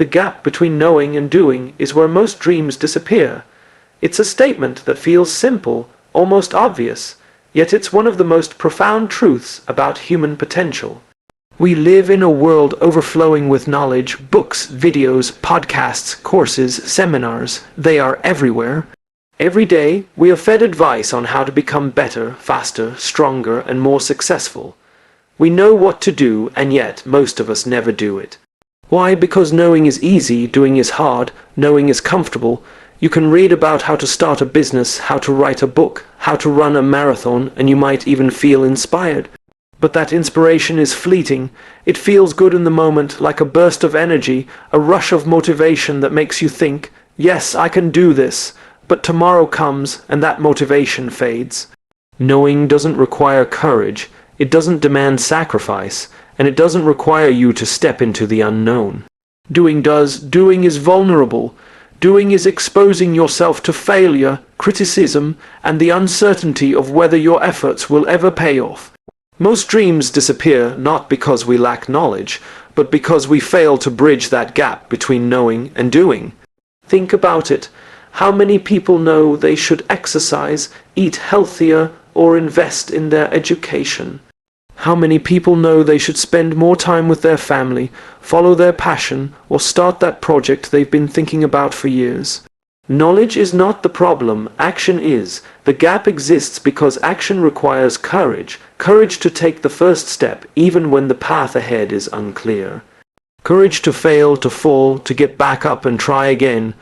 The gap between knowing and doing is where most dreams disappear. It's a statement that feels simple, almost obvious, yet it's one of the most profound truths about human potential. We live in a world overflowing with knowledge, books, videos, podcasts, courses, seminars. They are everywhere. Every day, we are fed advice on how to become better, faster, stronger, and more successful. We know what to do, and yet most of us never do it. Why? Because knowing is easy, doing is hard, knowing is comfortable. You can read about how to start a business, how to write a book, how to run a marathon, and you might even feel inspired. But that inspiration is fleeting. It feels good in the moment, like a burst of energy, a rush of motivation that makes you think, yes, I can do this. But tomorrow comes, and that motivation fades. Knowing doesn't require courage, it doesn't demand sacrifice, and it doesn't require you to step into the unknown. Doing does. Doing is vulnerable. Doing is exposing yourself to failure, criticism, and the uncertainty of whether your efforts will ever pay off. Most dreams disappear not because we lack knowledge, but because we fail to bridge that gap between knowing and doing. Think about it. How many people know they should exercise, eat healthier, or invest in their education? How many people know they should spend more time with their family, follow their passion, or start that project they've been thinking about for years? Knowledge is not the problem, action is. The gap exists because action requires courage, courage to take the first step even when the path ahead is unclear. Courage to fail, to fall, to get back up and try again.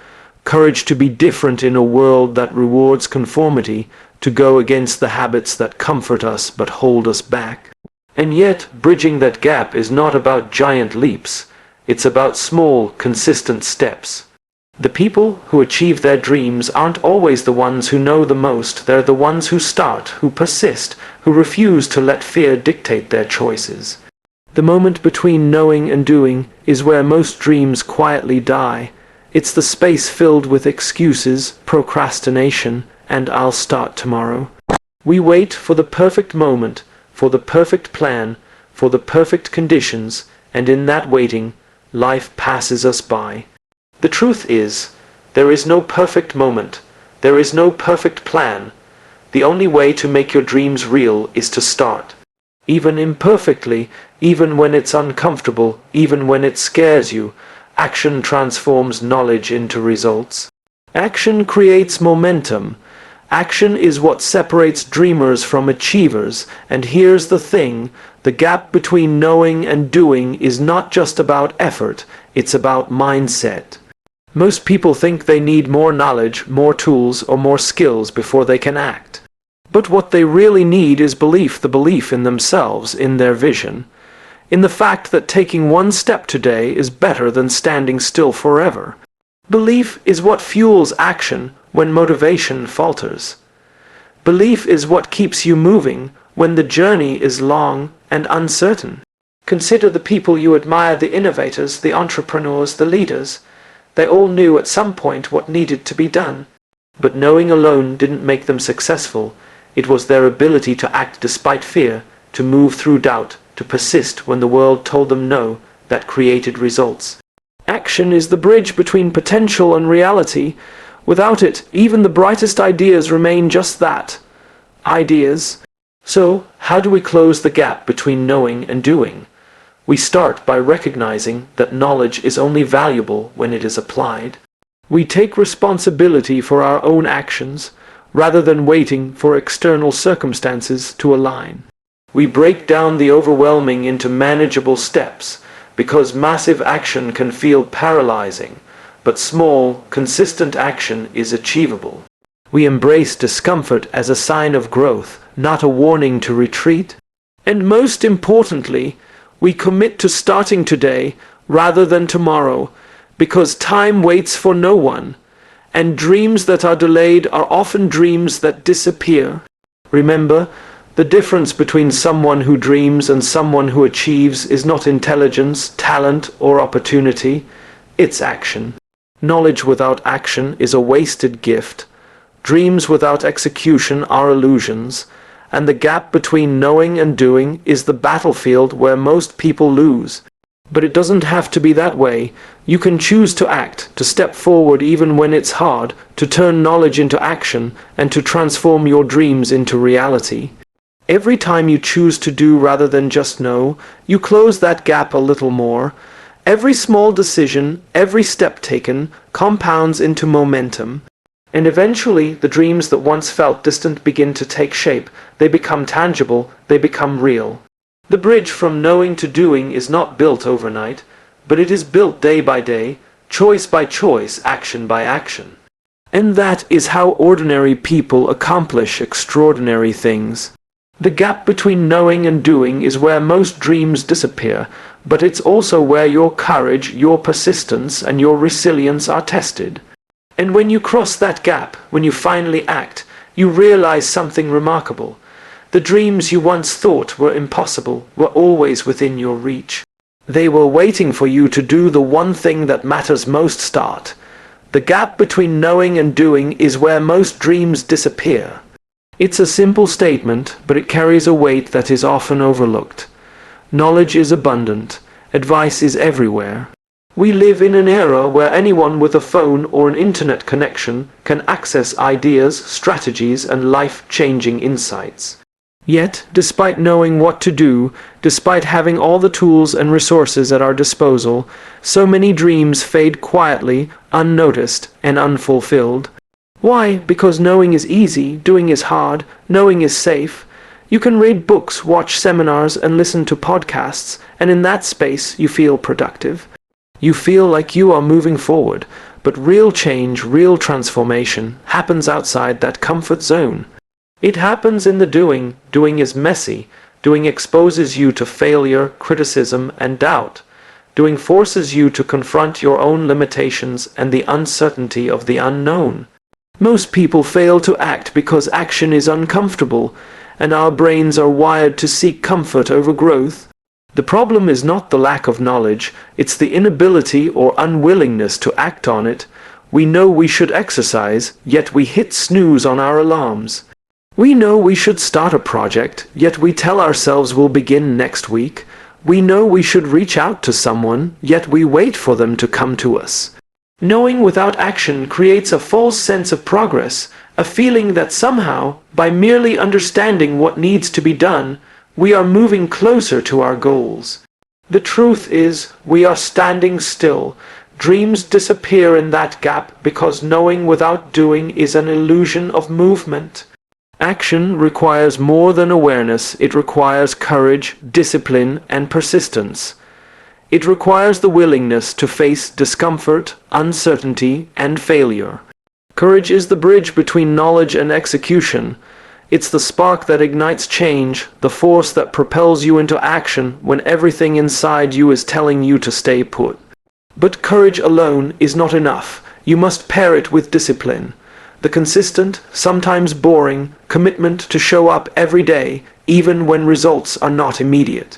Courage to be different in a world that rewards conformity, to go against the habits that comfort us but hold us back. And yet, bridging that gap is not about giant leaps. It's about small, consistent steps. The people who achieve their dreams aren't always the ones who know the most. They're the ones who start, who persist, who refuse to let fear dictate their choices. The moment between knowing and doing is where most dreams quietly die. It's the space filled with excuses, procrastination, and I'll start tomorrow. We wait for the perfect moment, for the perfect plan, for the perfect conditions, and in that waiting, life passes us by. The truth is, there is no perfect moment. There is no perfect plan. The only way to make your dreams real is to start. Even imperfectly, even when it's uncomfortable, even when it scares you, action transforms knowledge into results. Action creates momentum. Action is what separates dreamers from achievers. And here's the thing, the gap between knowing and doing is not just about effort, it's about mindset. Most people think they need more knowledge, more tools, or more skills before they can act. But what they really need is belief, the belief in themselves, in their vision, in the fact that taking one step today is better than standing still forever. Belief is what fuels action when motivation falters. Belief is what keeps you moving when the journey is long and uncertain. Consider the people you admire, the innovators, the entrepreneurs, the leaders. They all knew at some point what needed to be done. But knowing alone didn't make them successful. It was their ability to act despite fear, to move through doubt, to persist when the world told them no, that created results. Action is the bridge between potential and reality. Without it, even the brightest ideas remain just that, ideas. So, how do we close the gap between knowing and doing? We start by recognizing that knowledge is only valuable when it is applied. We take responsibility for our own actions, rather than waiting for external circumstances to align. We break down the overwhelming into manageable steps, because massive action can feel paralyzing, but small, consistent action is achievable. We embrace discomfort as a sign of growth, not a warning to retreat. And most importantly, we commit to starting today rather than tomorrow, because time waits for no one, and dreams that are delayed are often dreams that disappear. Remember, the difference between someone who dreams and someone who achieves is not intelligence, talent, or opportunity. It's action. Knowledge without action is a wasted gift. Dreams without execution are illusions. And the gap between knowing and doing is the battlefield where most people lose. But it doesn't have to be that way. You can choose to act, to step forward even when it's hard, to turn knowledge into action, and to transform your dreams into reality. Every time you choose to do rather than just know, you close that gap a little more. Every small decision, every step taken, compounds into momentum. And eventually, the dreams that once felt distant begin to take shape. They become tangible, they become real. The bridge from knowing to doing is not built overnight, but it is built day by day, choice by choice, action by action. And that is how ordinary people accomplish extraordinary things. The gap between knowing and doing is where most dreams disappear, but it's also where your courage, your persistence, and your resilience are tested. And when you cross that gap, when you finally act, you realize something remarkable. The dreams you once thought were impossible were always within your reach. They were waiting for you to do the one thing that matters most. Start. The gap between knowing and doing is where most dreams disappear. It's a simple statement, but it carries a weight that is often overlooked. Knowledge is abundant. Advice is everywhere. We live in an era where anyone with a phone or an internet connection can access ideas, strategies, and life-changing insights. Yet, despite knowing what to do, despite having all the tools and resources at our disposal, so many dreams fade quietly, unnoticed, and unfulfilled. Why? Because knowing is easy, doing is hard, knowing is safe. You can read books, watch seminars, and listen to podcasts, and in that space you feel productive. You feel like you are moving forward, but real change, real transformation happens outside that comfort zone. It happens in the doing. Doing is messy. Doing exposes you to failure, criticism, and doubt. Doing forces you to confront your own limitations and the uncertainty of the unknown. Most people fail to act because action is uncomfortable, and our brains are wired to seek comfort over growth. The problem is not the lack of knowledge, it's the inability or unwillingness to act on it. We know we should exercise, yet we hit snooze on our alarms. We know we should start a project, yet we tell ourselves we'll begin next week. We know we should reach out to someone, yet we wait for them to come to us. Knowing without action creates a false sense of progress, a feeling that somehow, by merely understanding what needs to be done, we are moving closer to our goals. The truth is, we are standing still. Dreams disappear in that gap because knowing without doing is an illusion of movement. Action requires more than awareness. It requires courage, discipline, and persistence. It requires the willingness to face discomfort, uncertainty, and failure. Courage is the bridge between knowledge and execution. It's the spark that ignites change, the force that propels you into action when everything inside you is telling you to stay put. But courage alone is not enough. You must pair it with discipline. The consistent, sometimes boring, commitment to show up every day, even when results are not immediate.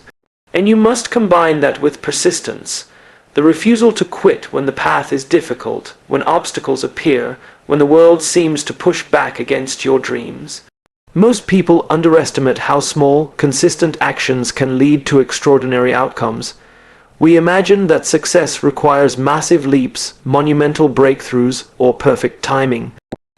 And you must combine that with persistence. The refusal to quit when the path is difficult, when obstacles appear, when the world seems to push back against your dreams. Most people underestimate how small, consistent actions can lead to extraordinary outcomes. We imagine that success requires massive leaps, monumental breakthroughs, or perfect timing.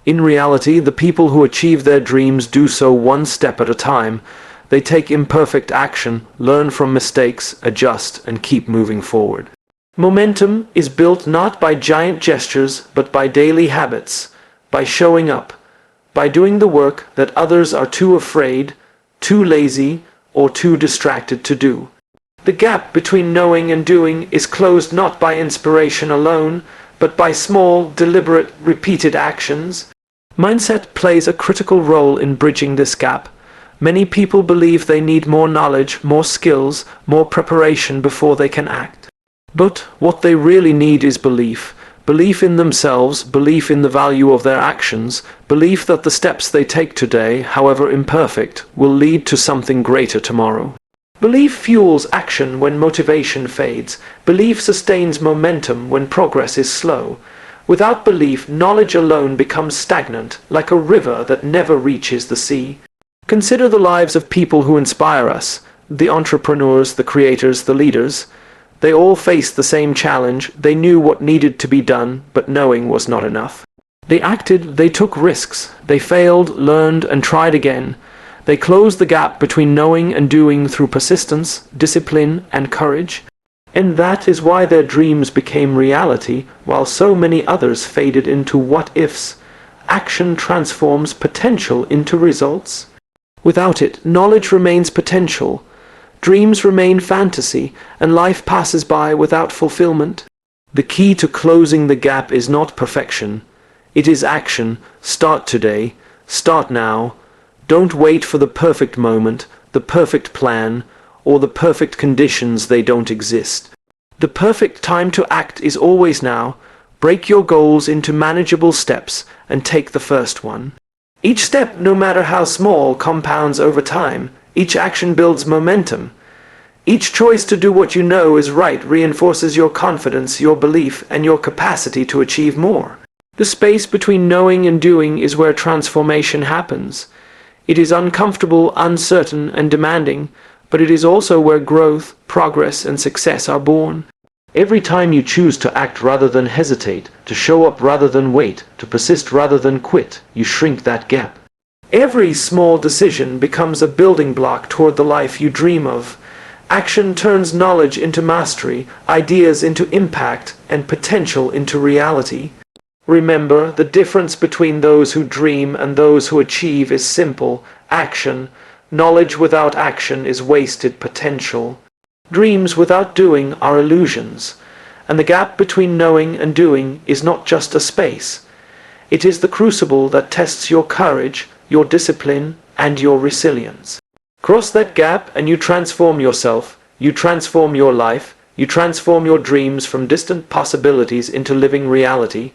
In reality, the people who achieve their dreams do so one step at a time. They take imperfect action, learn from mistakes, adjust, and keep moving forward. Momentum is built not by giant gestures, but by daily habits, by showing up, by doing the work that others are too afraid, too lazy, or too distracted to do. The gap between knowing and doing is closed not by inspiration alone, but by small, deliberate, repeated actions. Mindset plays a critical role in bridging this gap. Many people believe they need more knowledge, more skills, more preparation before they can act. But what they really need is belief. Belief in themselves, belief in the value of their actions, belief that the steps they take today, however imperfect, will lead to something greater tomorrow. Belief fuels action when motivation fades. Belief sustains momentum when progress is slow. Without belief, knowledge alone becomes stagnant, like a river that never reaches the sea. Consider the lives of people who inspire us, the entrepreneurs, the creators, the leaders. They all faced the same challenge. They knew what needed to be done, but knowing was not enough. They acted, they took risks, they failed, learned, and tried again. They closed the gap between knowing and doing through persistence, discipline, and courage. And that is why their dreams became reality, while so many others faded into what-ifs. Action transforms potential into results. Without it, knowledge remains potential. Dreams remain fantasy, and life passes by without fulfillment. The key to closing the gap is not perfection. It is action. Start today. Start now. Don't wait for the perfect moment, the perfect plan, or the perfect conditions. They don't exist. The perfect time to act is always now. Break your goals into manageable steps and take the first one. Each step, no matter how small, compounds over time. Each action builds momentum. Each choice to do what you know is right reinforces your confidence, your belief, and your capacity to achieve more. The space between knowing and doing is where transformation happens. It is uncomfortable, uncertain, and demanding, but it is also where growth, progress, and success are born. Every time you choose to act rather than hesitate, to show up rather than wait, to persist rather than quit, you shrink that gap. Every small decision becomes a building block toward the life you dream of. Action turns knowledge into mastery, ideas into impact, and potential into reality. Remember, the difference between those who dream and those who achieve is simple: action. Knowledge without action is wasted potential. Dreams without doing are illusions, and the gap between knowing and doing is not just a space. It is the crucible that tests your courage, your discipline, and your resilience. Cross that gap and you transform yourself, you transform your life, you transform your dreams from distant possibilities into living reality.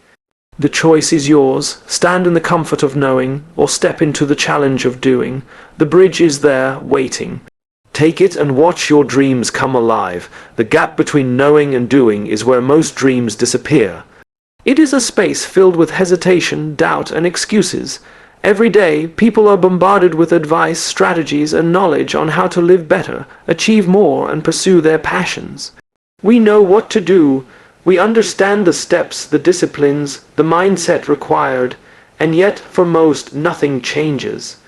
The choice is yours. Stand in the comfort of knowing, or step into the challenge of doing. The bridge is there, waiting. Take it and watch your dreams come alive. The gap between knowing and doing is where most dreams disappear. It is a space filled with hesitation, doubt, and excuses. Every day, people are bombarded with advice, strategies, and knowledge on how to live better, achieve more, and pursue their passions. We know what to do. We understand the steps, the disciplines, the mindset required, and yet, for most, nothing changes.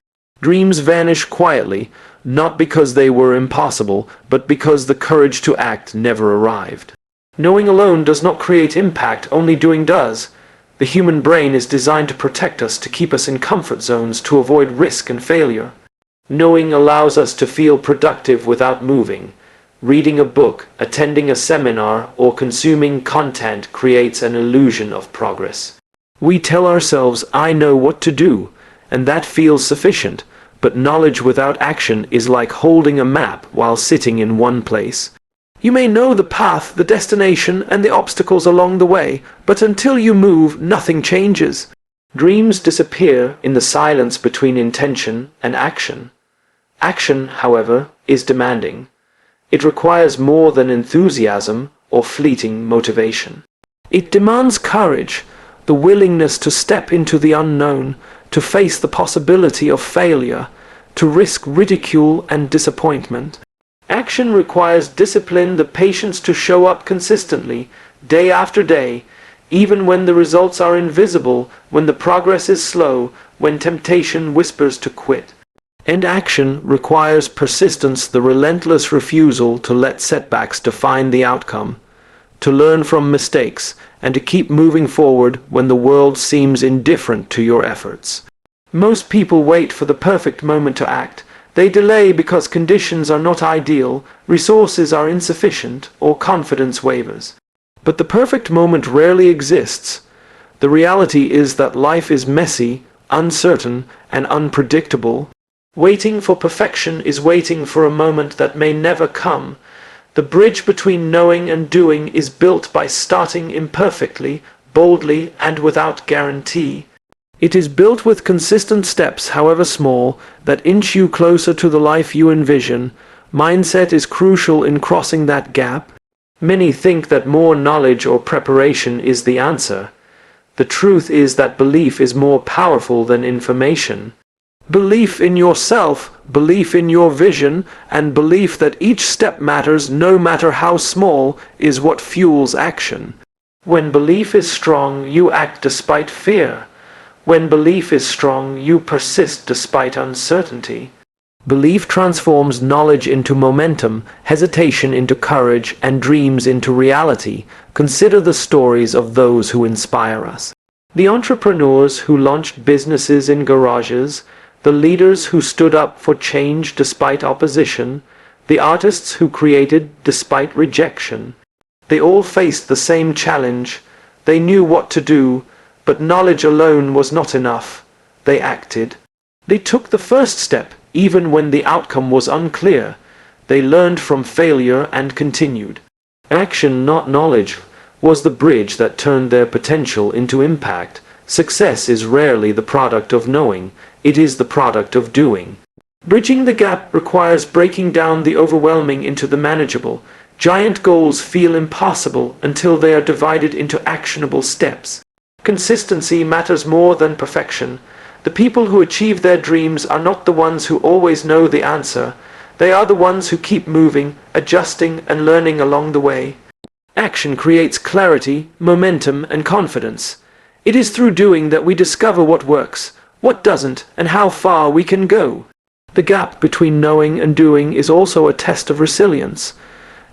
Dreams vanish quietly, not because they were impossible, but because the courage to act never arrived. Knowing alone does not create impact, only doing does. The human brain is designed to protect us, to keep us in comfort zones, to avoid risk and failure. Knowing allows us to feel productive without moving. Reading a book, attending a seminar, or consuming content creates an illusion of progress. We tell ourselves, "I know what to do," and that feels sufficient, but knowledge without action is like holding a map while sitting in one place. You may know the path, the destination, and the obstacles along the way, but until you move, nothing changes. Dreams disappear in the silence between intention and action. Action, however, is demanding. It requires more than enthusiasm or fleeting motivation. It demands courage, the willingness to step into the unknown, to face the possibility of failure, to risk ridicule and disappointment. Action requires discipline, the patience to show up consistently, day after day, even when the results are invisible, when the progress is slow, when temptation whispers to quit. And action requires persistence, the relentless refusal to let setbacks define the outcome, to learn from mistakes, and to keep moving forward when the world seems indifferent to your efforts. Most people wait for the perfect moment to act. They delay because conditions are not ideal, resources are insufficient, or confidence wavers. But the perfect moment rarely exists. The reality is that life is messy, uncertain, and unpredictable. Waiting for perfection is waiting for a moment that may never come. The bridge between knowing and doing is built by starting imperfectly, boldly, and without guarantee. It is built with consistent steps, however small, that inch you closer to the life you envision. Mindset is crucial in crossing that gap. Many think that more knowledge or preparation is the answer. The truth is that belief is more powerful than information. Belief in yourself, belief in your vision, and belief that each step matters no matter how small is what fuels action. When belief is strong, you act despite fear. When belief is strong, you persist despite uncertainty. Belief transforms knowledge into momentum, hesitation into courage, and dreams into reality. Consider the stories of those who inspire us. The entrepreneurs who launched businesses in garages, the leaders who stood up for change despite opposition, the artists who created despite rejection. They all faced the same challenge. They knew what to do, but knowledge alone was not enough. They acted. They took the first step, even when the outcome was unclear. They learned from failure and continued. Action, not knowledge, was the bridge that turned their potential into impact. Success is rarely the product of knowing, it is the product of doing. Bridging the gap requires breaking down the overwhelming into the manageable. Giant goals feel impossible until they are divided into actionable steps. Consistency matters more than perfection. The people who achieve their dreams are not the ones who always know the answer. They are the ones who keep moving, adjusting, and learning along the way. Action creates clarity, momentum, and confidence. It is through doing that we discover what works, what doesn't, and how far we can go. The gap between knowing and doing is also a test of resilience.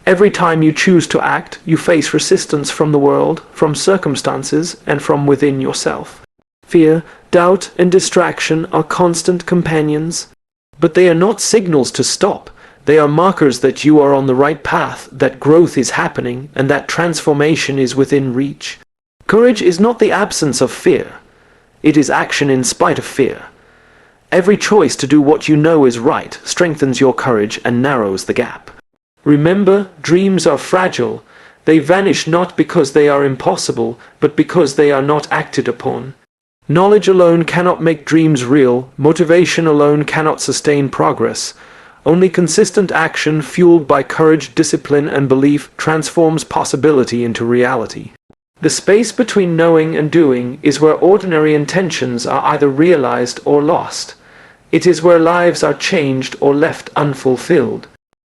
Every time you choose to act, you face resistance from the world, from circumstances, and from within yourself. Fear, doubt, and distraction are constant companions, but they are not signals to stop. They are markers that you are on the right path, that growth is happening, and that transformation is within reach. Courage is not the absence of fear. It is action in spite of fear. Every choice to do what you know is right strengthens your courage and narrows the gap. Remember, dreams are fragile. They vanish not because they are impossible, but because they are not acted upon. Knowledge alone cannot make dreams real. Motivation alone cannot sustain progress. Only consistent action, fueled by courage, discipline, and belief, transforms possibility into reality. The space between knowing and doing is where ordinary intentions are either realized or lost. It is where lives are changed or left unfulfilled.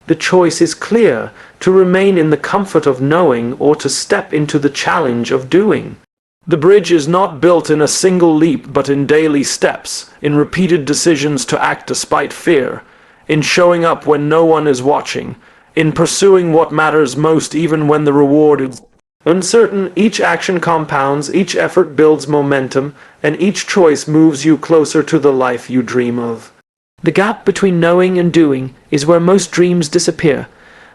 The choice is clear: to remain in the comfort of knowing or to step into the challenge of doing. The bridge is not built in a single leap, but in daily steps, in repeated decisions to act despite fear, in showing up when no one is watching, in pursuing what matters most even when the reward is uncertain. Each action compounds, each effort builds momentum, and each choice moves you closer to the life you dream of. The gap between knowing and doing is where most dreams disappear,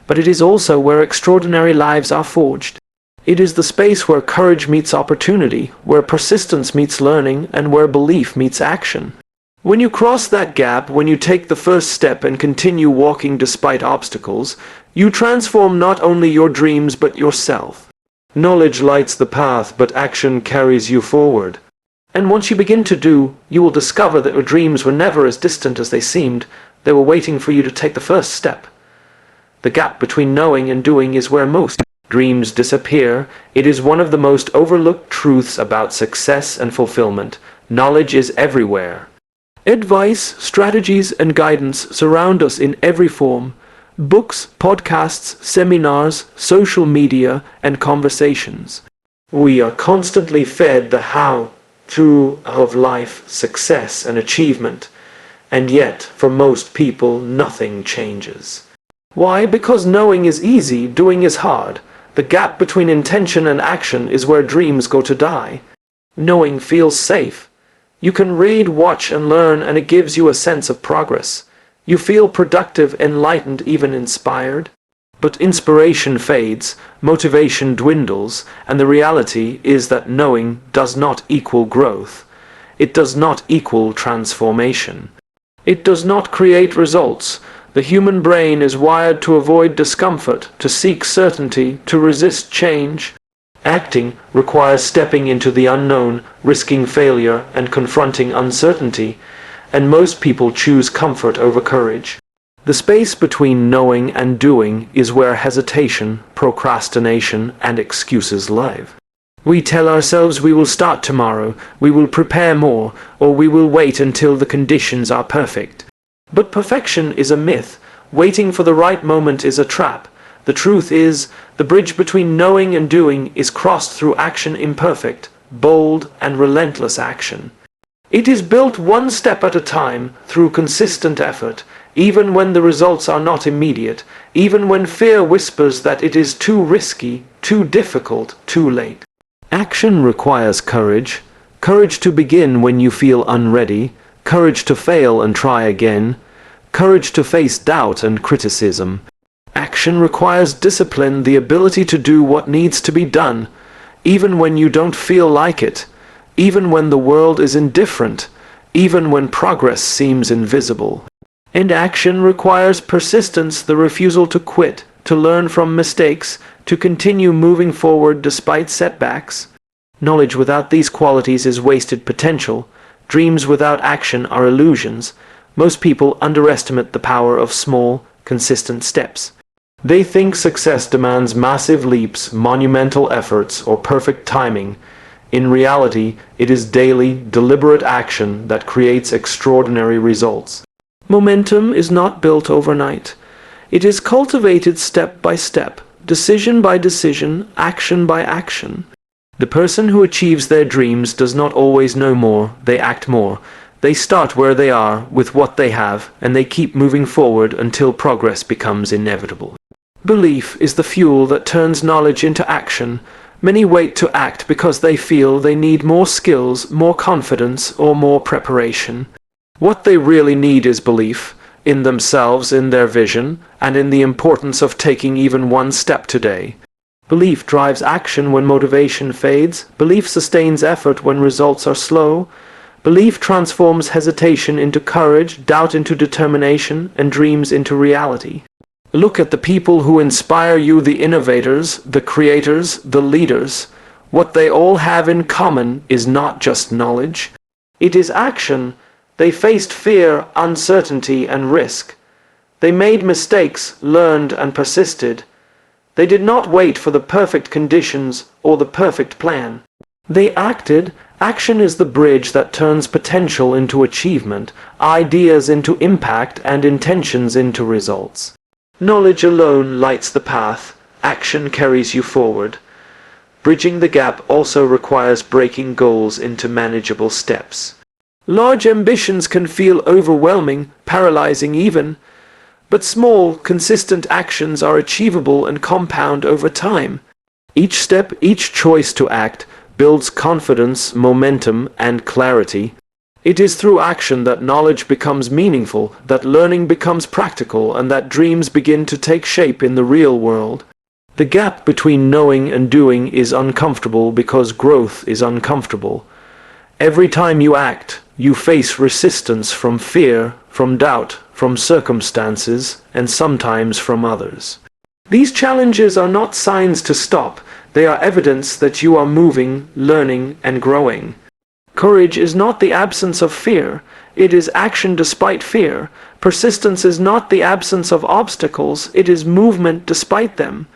but it is also where extraordinary lives are forged. It is the space where courage meets opportunity, where persistence meets learning, and where belief meets action. When you cross that gap, when you take the first step and continue walking despite obstacles, you transform not only your dreams but yourself. Knowledge lights the path, but action carries you forward. And once you begin to do, you will discover that your dreams were never as distant as they seemed. They were waiting for you to take the first step. The gap between knowing and doing is where most dreams disappear. It is one of the most overlooked truths about success and fulfillment. Knowledge is everywhere. Advice, strategies, and guidance surround us in every form: books, podcasts, seminars, social media, and conversations. We are constantly fed the how-to of life, success, and achievement, and yet, for most people, nothing changes. Why? Because knowing is easy, doing is hard. The gap between intention and action is where dreams go to die. Knowing feels safe. You can read, watch, and learn, and it gives you a sense of progress. You feel productive, enlightened, even inspired. But inspiration fades, motivation dwindles, and the reality is that knowing does not equal growth. It does not equal transformation. It does not create results. The human brain is wired to avoid discomfort, to seek certainty, to resist change. Acting requires stepping into the unknown, risking failure, and confronting uncertainty, and most people choose comfort over courage. The space between knowing and doing is where hesitation, procrastination, and excuses live. We tell ourselves we will start tomorrow, we will prepare more, or we will wait until the conditions are perfect. But perfection is a myth. Waiting for the right moment is a trap. The truth is, the bridge between knowing and doing is crossed through action, imperfect, bold, and relentless action. It is built one step at a time through consistent effort, even when the results are not immediate, even when fear whispers that it is too risky, too difficult, too late. Action requires courage. Courage to begin when you feel unready, courage to fail and try again, courage to face doubt and criticism. Action requires discipline, the ability to do what needs to be done, even when you don't feel like it, even when the world is indifferent, even when progress seems invisible. And action requires persistence, the refusal to quit, to learn from mistakes, to continue moving forward despite setbacks. Knowledge without these qualities is wasted potential. Dreams without action are illusions. Most people underestimate the power of small, consistent steps. They think success demands massive leaps, monumental efforts, or perfect timing. In reality, it is daily, deliberate action that creates extraordinary results. Momentum is not built overnight. It is cultivated step by step, decision by decision, action by action. The person who achieves their dreams does not always know more, they act more. They start where they are, with what they have, and they keep moving forward until progress becomes inevitable. Belief is the fuel that turns knowledge into action. Many wait to act because they feel they need more skills, more confidence, or more preparation. What they really need is belief, in themselves, in their vision, and in the importance of taking even one step today. Belief drives action when motivation fades. Belief sustains effort when results are slow. Belief transforms hesitation into courage, doubt into determination, and dreams into reality. Look at the people who inspire you, the innovators, the creators, the leaders. What they all have in common is not just knowledge. It is action. They faced fear, uncertainty, and risk. They made mistakes, learned, and persisted. They did not wait for the perfect conditions or the perfect plan. They acted. Action is the bridge that turns potential into achievement, ideas into impact, and intentions into results. Knowledge alone lights the path. Action carries you forward. Bridging the gap also requires breaking goals into manageable steps. Large ambitions can feel overwhelming, paralyzing even. But small, consistent actions are achievable and compound over time. Each step, each choice to act, builds confidence, momentum, and clarity. It is through action that knowledge becomes meaningful, that learning becomes practical, and that dreams begin to take shape in the real world. The gap between knowing and doing is uncomfortable because growth is uncomfortable. Every time you act, you face resistance from fear, from doubt, from circumstances, and sometimes from others. These challenges are not signs to stop. They are evidence that you are moving, learning, and growing. Courage is not the absence of fear. It is action despite fear. Persistence is not the absence of obstacles. It is movement despite them.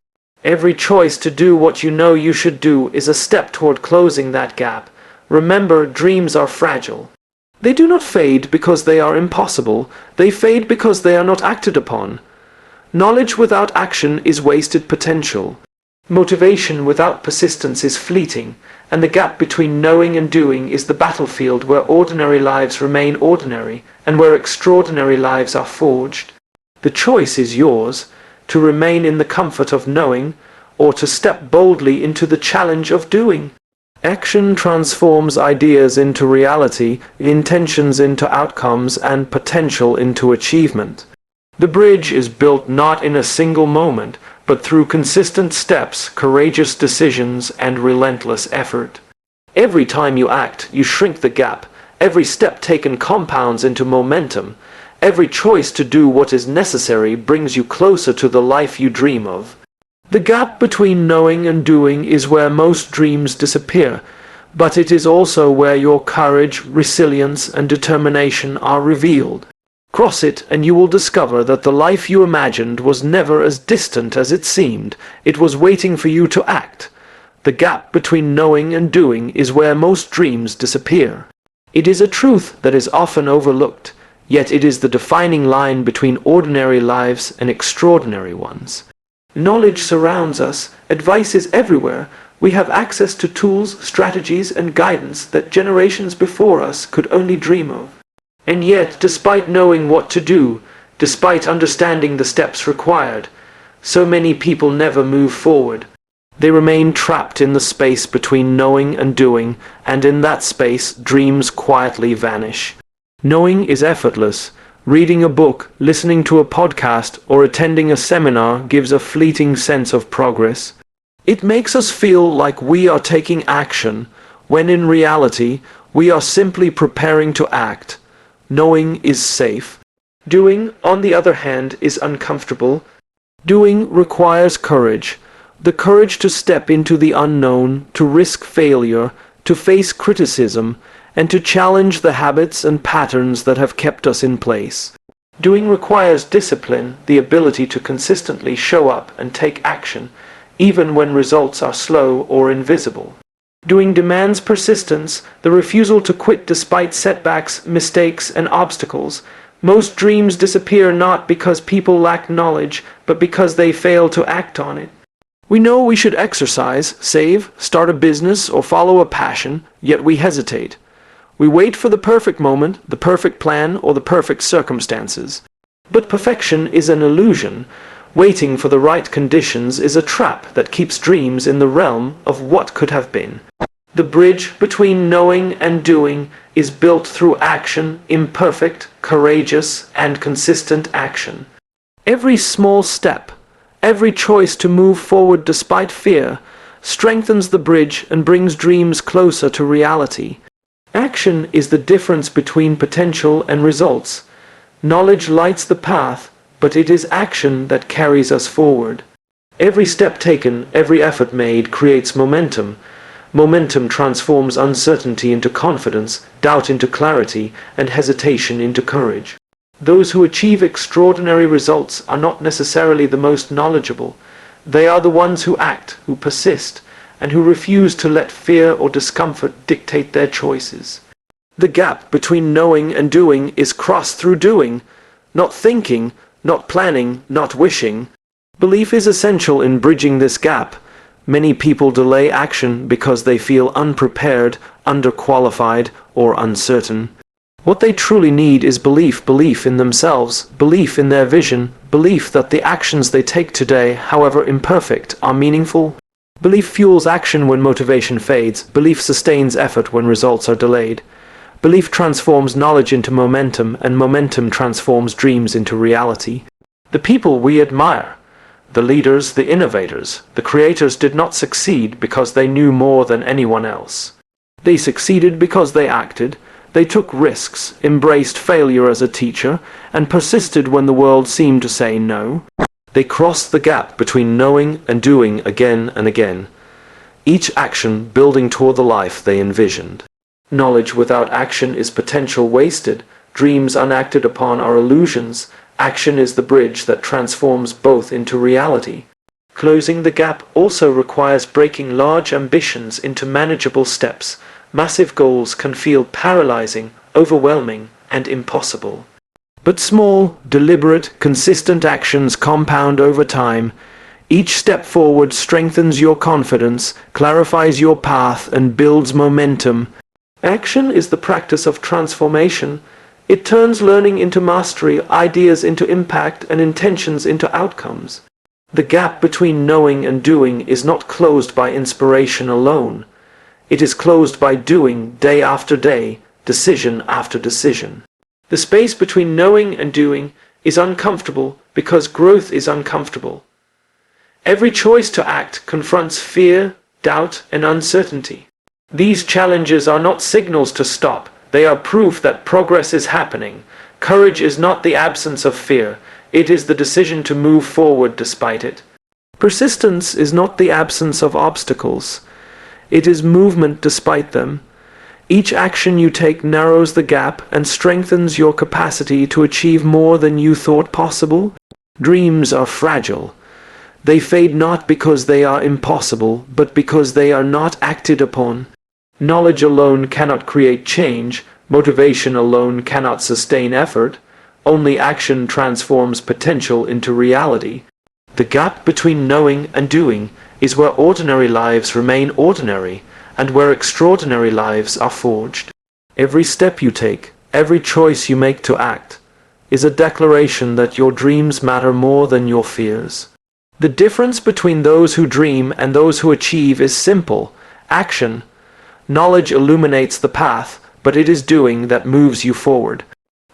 Every choice to do what you know you should do is a step toward closing that gap. Remember, dreams are fragile. They do not fade because they are impossible. They fade because they are not acted upon. Knowledge without action is wasted potential. Motivation without persistence is fleeting, and the gap between knowing and doing is the battlefield where ordinary lives remain ordinary and where extraordinary lives are forged. The choice is yours, to remain in the comfort of knowing, or to step boldly into the challenge of doing. Action transforms ideas into reality, intentions into outcomes, and potential into achievement. The bridge is built not in a single moment, but through consistent steps, courageous decisions, and relentless effort. Every time you act, you shrink the gap. Every step taken compounds into momentum. Every choice to do what is necessary brings you closer to the life you dream of. The gap between knowing and doing is where most dreams disappear, but it is also where your courage, resilience, and determination are revealed. Cross it, and you will discover that the life you imagined was never as distant as it seemed. It was waiting for you to act. The gap between knowing and doing is where most dreams disappear. It is a truth that is often overlooked. yet it is the defining line between ordinary lives and extraordinary ones. Knowledge surrounds us, advice is everywhere. We have access to tools, strategies, and guidance that generations before us could only dream of. And yet, despite knowing what to do, despite understanding the steps required, so many people never move forward. They remain trapped in the space between knowing and doing, and in that space, dreams quietly vanish. Knowing is effortless. Reading a book, listening to a podcast, or attending a seminar gives a fleeting sense of progress. It makes us feel like we are taking action, when in reality, we are simply preparing to act. Knowing is safe. Doing, on the other hand, is uncomfortable. Doing requires courage. The courage to step into the unknown, to risk failure, to face criticism, and to challenge the habits and patterns that have kept us in place. Doing requires discipline, the ability to consistently show up and take action, even when results are slow or invisible. Doing demands persistence, the refusal to quit despite setbacks, mistakes, and obstacles. Most dreams disappear not because people lack knowledge, but because they fail to act on it. We know we should exercise, save, start a business, or follow a passion, yet we hesitate. We wait for the perfect moment, the perfect plan, or the perfect circumstances. But perfection is an illusion. Waiting for the right conditions is a trap that keeps dreams in the realm of what could have been. The bridge between knowing and doing is built through action, imperfect, courageous, and consistent action. Every small step, every choice to move forward despite fear, strengthens the bridge and brings dreams closer to reality. Action is the difference between potential and results. Knowledge lights the path, but it is action that carries us forward. Every step taken, every effort made creates momentum. Momentum transforms uncertainty into confidence, doubt into clarity, and hesitation into courage. Those who achieve extraordinary results are not necessarily the most knowledgeable. They are the ones who act, who persist, and who refuse to let fear or discomfort dictate their choices. The gap between knowing and doing is crossed through doing, not thinking, not planning, not wishing. Belief is essential in bridging this gap. Many people delay action because they feel unprepared, underqualified, or uncertain. What they truly need is belief in themselves, belief in their vision, belief that the actions they take today, however imperfect, are meaningful. Belief fuels action when motivation fades. Belief sustains effort when results are delayed. Belief transforms knowledge into momentum, and momentum transforms dreams into reality. The people we admire, the leaders, the innovators, the creators did not succeed because they knew more than anyone else. They succeeded because they acted. They took risks, embraced failure as a teacher, and persisted when the world seemed to say no. They crossed the gap between knowing and doing again and again, each action building toward the life they envisioned. Knowledge without action is potential wasted. Dreams unacted upon are illusions. Action is the bridge that transforms both into reality. Closing the gap also requires breaking large ambitions into manageable steps. Massive goals can feel paralyzing, overwhelming, and impossible. But small, deliberate, consistent actions compound over time. Each step forward strengthens your confidence, clarifies your path, and builds momentum. Action is the practice of transformation. It turns learning into mastery, ideas into impact, and intentions into outcomes. The gap between knowing and doing is not closed by inspiration alone. It is closed by doing, day after day, decision after decision. The space between knowing and doing is uncomfortable because growth is uncomfortable. Every choice to act confronts fear, doubt, and uncertainty. These challenges are not signals to stop. They are proof that progress is happening. Courage is not the absence of fear. It is the decision to move forward despite it. Persistence is not the absence of obstacles. It is movement despite them. Each action you take narrows the gap and strengthens your capacity to achieve more than you thought possible. Dreams are fragile. They fade not because they are impossible, but because they are not acted upon. Knowledge alone cannot create change, Motivation alone cannot sustain effort. Only action transforms potential into reality. The gap between knowing and doing is where ordinary lives remain ordinary and where extraordinary lives are forged. Every step you take, every choice you make to act, is a declaration that your dreams matter more than your fears. The difference between those who dream and those who achieve is simple: action. Knowledge illuminates the path, but it is doing that moves you forward.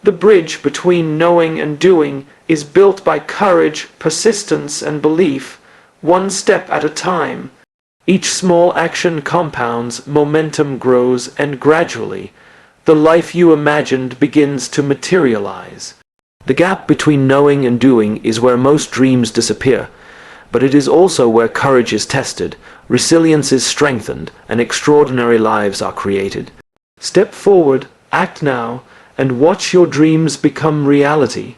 The bridge between knowing and doing is built by courage, persistence, and belief, one step at a time. Each small action compounds, momentum grows, and gradually, the life you imagined begins to materialize. The gap between knowing and doing is where most dreams disappear, but it is also where courage is tested, resilience is strengthened, and extraordinary lives are created. Step forward, act now, and watch your dreams become reality.